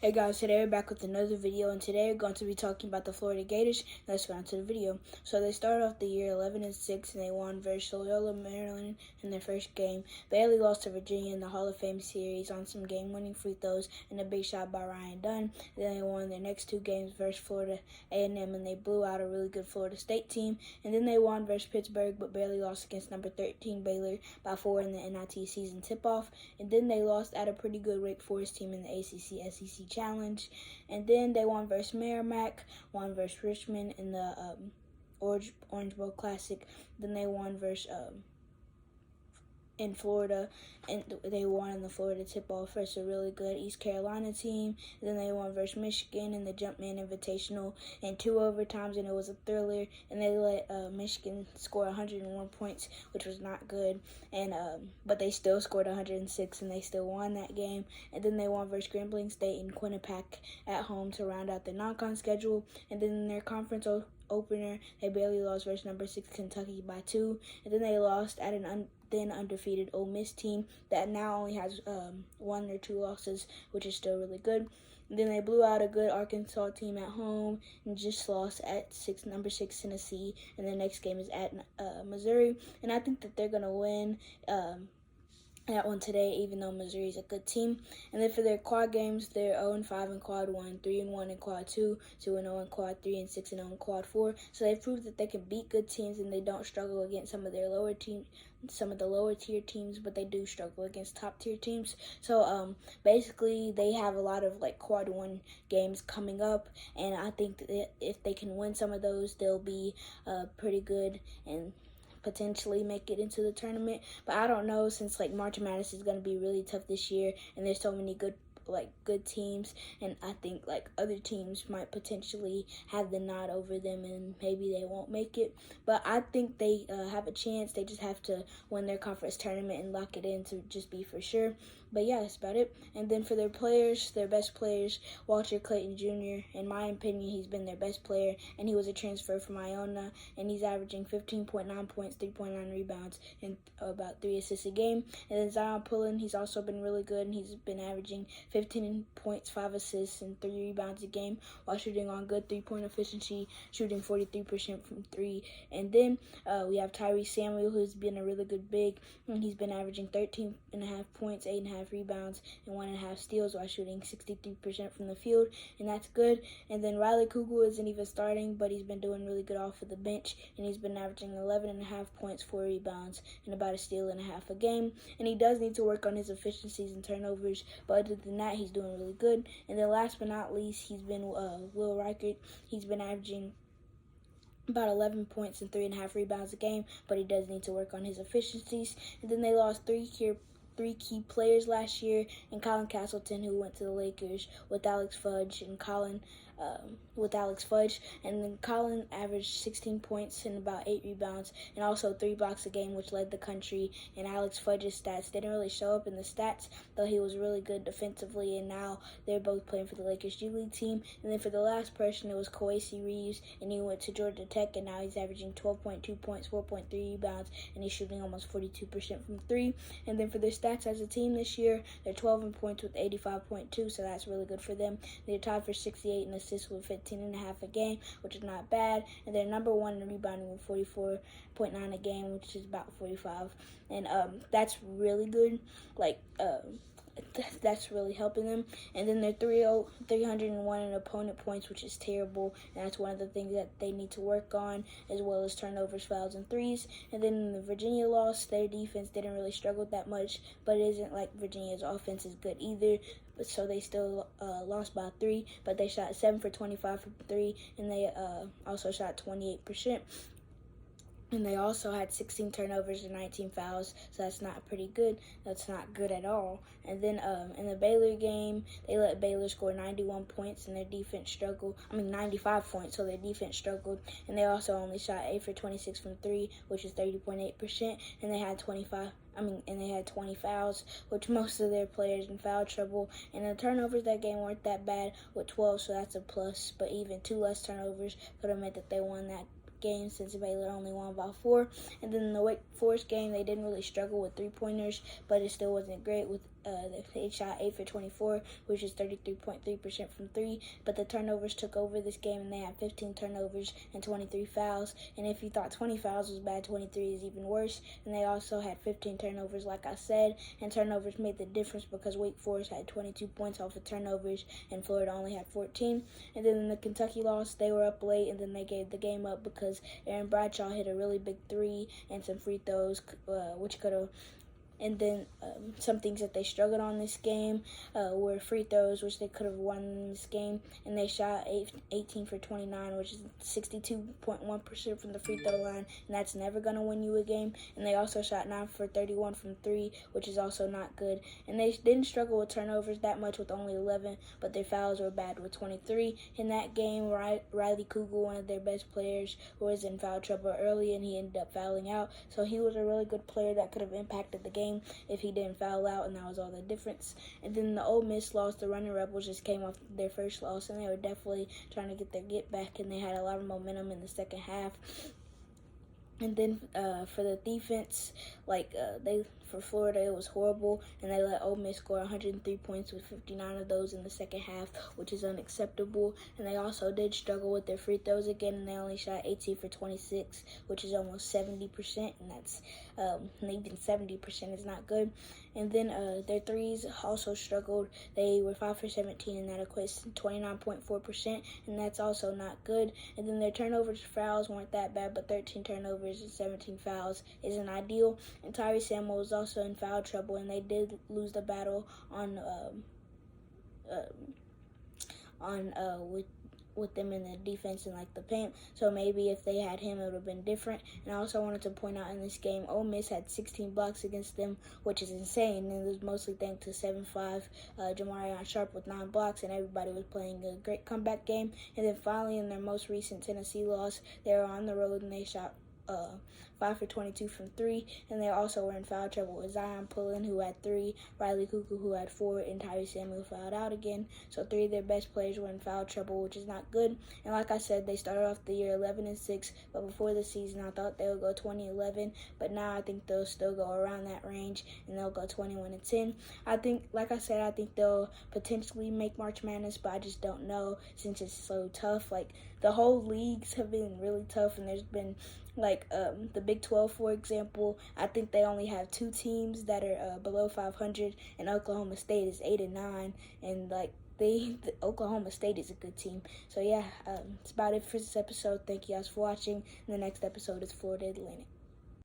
Hey guys, today we're back with another video, and today we're going to be talking about the Florida Gators. Let's go on to the video. So they started off the year 11-6, and they won versus Loyola, Maryland in their first game. Barely lost to Virginia in the Hall of Fame series on some game-winning free throws and a big shot by Ryan Dunn. Then they won their next two games versus Florida A&M, and they blew out a really good Florida State team. And then they won versus Pittsburgh, but barely lost against number 13 Baylor by 4 in the NIT season tip-off. And then they lost at a pretty good Wake Forest team in the ACC-SEC Challenge, and then they won versus Merrimack, won versus Richmond in the Orange Bowl Classic. Then they won versus in Florida, and they won in the Florida tip-off versus a really good East Carolina team. And then they won versus Michigan in the Jumpman Invitational in 2 overtimes, and it was a thriller. And they let Michigan score 101 points, which was not good. And but they still scored 106, and they still won that game. And then they won versus Grambling State in Quinnipiac at home to round out their non-con schedule. And then in their conference opener, they barely lost versus number 6 Kentucky by 2. And then they lost at an then undefeated Ole Miss team that now only has 1 or 2 losses, which is still really good. And then they blew out a good Arkansas team at home and just lost at number 6 Tennessee. And the next game is at Missouri, and I think that they're gonna win that one today, even though Missouri's a good team. And then for their quad games, they're 0-5 in quad 1, 3-1 in quad 2, 2-0 in quad 3, and 6-0 in quad 4. So they've proved that they can beat good teams, and they don't struggle against some of the lower tier teams, but they do struggle against top tier teams. So basically they have a lot of quad 1 games coming up, and I think that if they can win some of those, they'll be pretty good and potentially make it into the tournament. But I don't know, since March Madness is going to be really tough this year, and there's so many good teams, and I think other teams might potentially have the nod over them, and maybe they won't make it. But I think they have a chance. They just have to win their conference tournament and lock it in to just be for sure. But yeah, that's about it. And then for their players, their best players, Walter Clayton Jr., in my opinion, he's been their best player, and he was a transfer from Iona, and he's averaging 15.9 points, 3.9 rebounds, and about 3 assists a game. And then Zion Pullen, he's also been really good, and he's been averaging 15 points, 5 assists, and 3 rebounds a game while shooting on good three-point efficiency, shooting 43% from 3. And then we have Tyrese Samuel, who's been a really good big, and he's been averaging 13.5 points, 8.5 rebounds, and 1.5 steals while shooting 63% from the field, and that's good. And then Riley Kugel isn't even starting, but he's been doing really good off of the bench, and he's been averaging 11.5 points, 4 rebounds, and about a steal and a half a game. And he does need to work on his efficiencies and turnovers, but other than that, he's doing really good. And then last but not least, he's been Will Reichert. He's been averaging about 11 points and 3.5 rebounds a game, but he does need to work on his efficiencies. And then they lost three key players last year, and Colin Castleton, who went to the Lakers with Alex Fudge, and and then Colin averaged 16 points and about 8 rebounds, and also 3 blocks a game, which led the country. And Alex Fudge's stats didn't really show up in the stats, though he was really good defensively, and now they're both playing for the Lakers G League team. And then for the last person, it was Kowacie Reeves, and he went to Georgia Tech, and now he's averaging 12.2 points, 4.3 rebounds, and he's shooting almost 42% from 3. And then for their stats as a team this year, they're 12 in points with 85.2, so that's really good for them. They're tied for 68 in assists with 15.5 a game, which is not bad. And they're number 1 in rebounding with 44.9 a game, which is about 45. And that's really good. That's really helping them. And then they're 301 in opponent points, which is terrible, and that's one of the things that they need to work on, as well as turnovers, fouls, and threes. And then in the Virginia loss, their defense didn't really struggle that much, but it isn't like Virginia's offense is good either. So they still lost by 3, but they shot 7 for 25 from 3, and they also shot 28%. And they also had 16 turnovers and 19 fouls, so that's not pretty good. That's not good at all. And then in the Baylor game, they let Baylor score 91 points, and their defense struggled. 95 points, so their defense struggled. And they also only shot 8 for 26 from 3, which is 30.8%. And they had 20 fouls, which most of their players in foul trouble. And the turnovers that game weren't that bad with 12, so that's a plus. But even 2 less turnovers could have meant that they won that game, since Baylor only won by 4. And then in the Wake Forest game, they didn't really struggle with 3-pointers, but it still wasn't great with they shot 8 for 24, which is 33.3% from 3. But the turnovers took over this game, and they had 15 turnovers and 23 fouls. And if you thought 20 fouls was bad, 23 is even worse. And they also had 15 turnovers, like I said. And turnovers made the difference because Wake Forest had 22 points off of turnovers, and Florida only had 14. And then in the Kentucky loss, they were up late, and then they gave the game up because Aaron Bradshaw hit a really big three and some free throws, which could have. And then some things that they struggled on this game were free throws, which they could have won this game. And they shot 18 for 29, which is 62.1% from the free throw line. And that's never going to win you a game. And they also shot 9 for 31 from 3, which is also not good. And they didn't struggle with turnovers that much with only 11, but their fouls were bad with 23. In that game, Riley Kugel, one of their best players, was in foul trouble early, and he ended up fouling out. So he was a really good player that could have impacted the game if he didn't foul out, and that was all the difference. And then the Ole Miss loss, the Running Rebels just came off their first loss, and they were definitely trying to get their get back, and they had a lot of momentum in the second half. And then for the defense, for Florida, it was horrible, and they let Ole Miss score 103 points with 59 of those in the second half, which is unacceptable. And they also did struggle with their free throws again, and they only shot 18 for 26, which is almost 70%, and that's even 70% is not good. And then their threes also struggled. They were 5 for 17, and that equates to 29.4%, and that's also not good. And then their turnovers fouls weren't that bad, but 13 turnovers and 17 fouls isn't ideal. And Tyrese Samuel was also in foul trouble, and they did lose the battle with them in the defense and the paint. So maybe if they had him, it would have been different. And I also wanted to point out in this game, Ole Miss had 16 blocks against them, which is insane. And it was mostly thanks to 7'5" Jamarion Sharp with 9 blocks, and everybody was playing a great comeback game. And then finally, in their most recent Tennessee loss, they were on the road and they shot 5 for 22 from 3, and they also were in foul trouble with Zion Pullen, who had 3, Riley Kugel, who had 4, and Tyrese Samuel fouled out again. So 3 of their best players were in foul trouble, which is not good. And like I said, they started off the year 11-6, but before the season, I thought they would go 20-11, but now I think they'll still go around that range, and they'll go 21-10. I think, like I said, I think they'll potentially make March Madness, but I just don't know since it's so tough. The whole leagues have been really tough, and there's been the Big 12, for example. I think they only have 2 teams that are below 500, and Oklahoma State is 8-9, and Oklahoma State is a good team. So yeah, that's about it for this episode. Thank you guys for watching. And the next episode is Florida Atlantic.